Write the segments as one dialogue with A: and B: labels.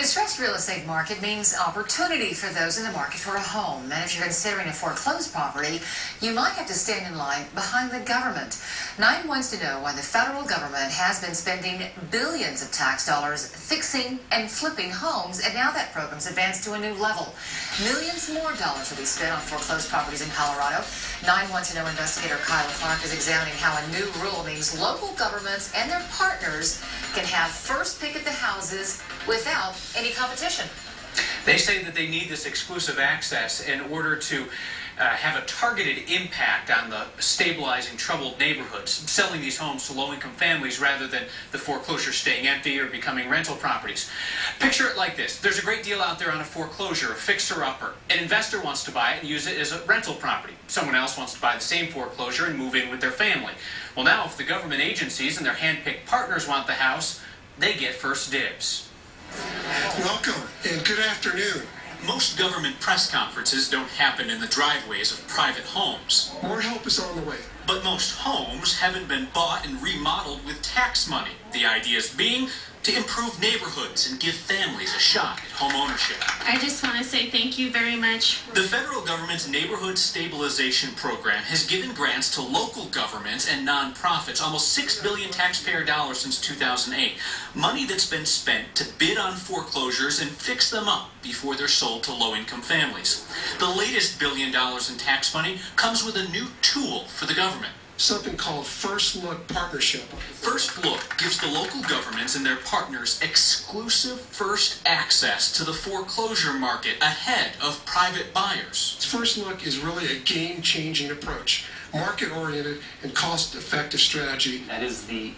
A: distressed real estate market means opportunity for those in the market for a home. And if you're considering a foreclosed property, you might have to stand in line behind the government. 9 wants to know why the federal government has been spending billions of tax dollars fixing and flipping homes, and now that program's advanced to a new level. Millions more dollars will be spent on foreclosed properties in Colorado. 9 wants to know investigator Kyla Clark is examining how a new rule means local governments and their partners can have first pick at the houses without any competition.
B: They say that they need this exclusive access in order to have a targeted impact on the stabilizing troubled neighborhoods, selling these homes to low-income families rather than the foreclosure staying empty or becoming rental properties. Picture it like this. There's a great deal out there on a foreclosure, a fixer-upper. An investor wants to buy it and use it as a rental property. Someone else wants to buy the same foreclosure and move in with their family. Well, now if the government agencies and their hand-picked partners want the house, they get first dibs.
C: Welcome and good afternoon.
D: Most government press conferences don't happen in the driveways of private homes.
C: More help is on the way.
D: But most homes haven't been bought and remodeled with tax money. The ideas being to improve neighborhoods and give families a shot at home ownership.
E: I just want to say thank you very much.
D: The federal government's Neighborhood Stabilization Program has given grants to local governments and nonprofits, almost $6 billion taxpayer dollars since 2008. Money that's been spent to bid on foreclosures and fix them up before they're sold to low-income families. The latest $1 billion in tax money comes with a new tool for the government.
C: Something called First Look Partnership.
D: First Look gives the local governments and their partners exclusive first access to the foreclosure market ahead of private buyers.
C: First Look is really a game-changing approach, market-oriented and cost-effective strategy.
F: That is the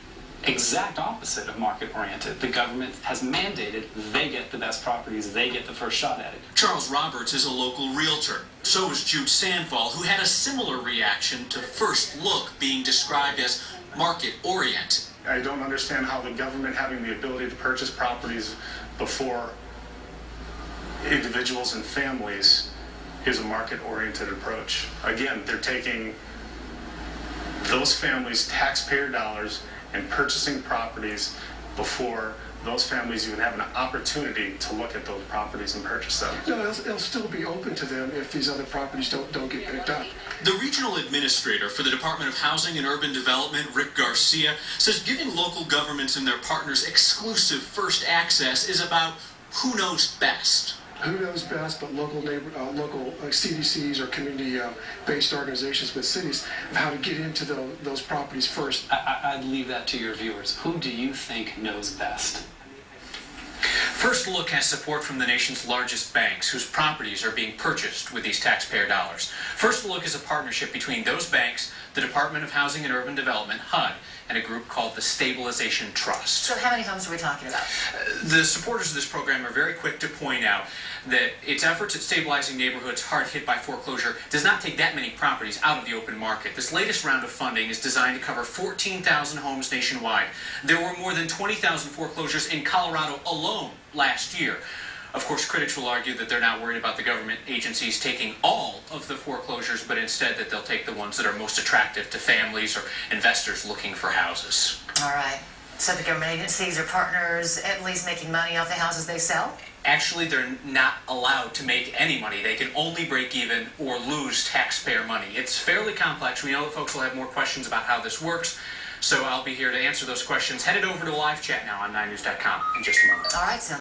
F: exact opposite of market-oriented. The government has mandated they get the best properties, they get the first shot at it.
D: Charles Roberts is a local realtor. So is Jude Sandvall, who had a similar reaction to First Look being described as market-oriented.
G: I don't understand how the government having the ability to purchase properties before individuals and families is a market-oriented approach. Again, they're taking those families' taxpayer dollars and purchasing properties before those families even have an opportunity to look at those properties and purchase them.
C: No, it'll still be open to them if these other properties don't get picked up.
D: The regional administrator for the Department of Housing and Urban Development, Rick Garcia, says giving local governments and their partners exclusive first access is about who knows best.
C: Who knows best but local CDCs or community-based organizations with cities of how to get into those properties first.
F: I'd leave that to your viewers. Who do you think knows best?
B: First Look has support from the nation's largest banks, whose properties are being purchased with these taxpayer dollars. First Look is a partnership between those banks, the Department of Housing and Urban Development, HUD, and a group called the Stabilization Trust.
A: So how many homes are we talking about?
B: The supporters of this program are very quick to point out that its efforts at stabilizing neighborhoods hard hit by foreclosure does not take that many properties out of the open market. This latest round of funding is designed to cover 14,000 homes nationwide. There were more than 20,000 foreclosures in Colorado alone last year. Of course, critics will argue that they're not worried about the government agencies taking all of the foreclosures, but instead that they'll take the ones that are most attractive to families or investors looking for houses.
A: All right. So the government agencies or partners at least making money off the houses they sell?
B: Actually, they're not allowed to make any money. They can only break even or lose taxpayer money. It's fairly complex. We know that folks will have more questions about how this works, so I'll be here to answer those questions. Headed over to live chat now on 9news.com in just a moment.
A: All right, so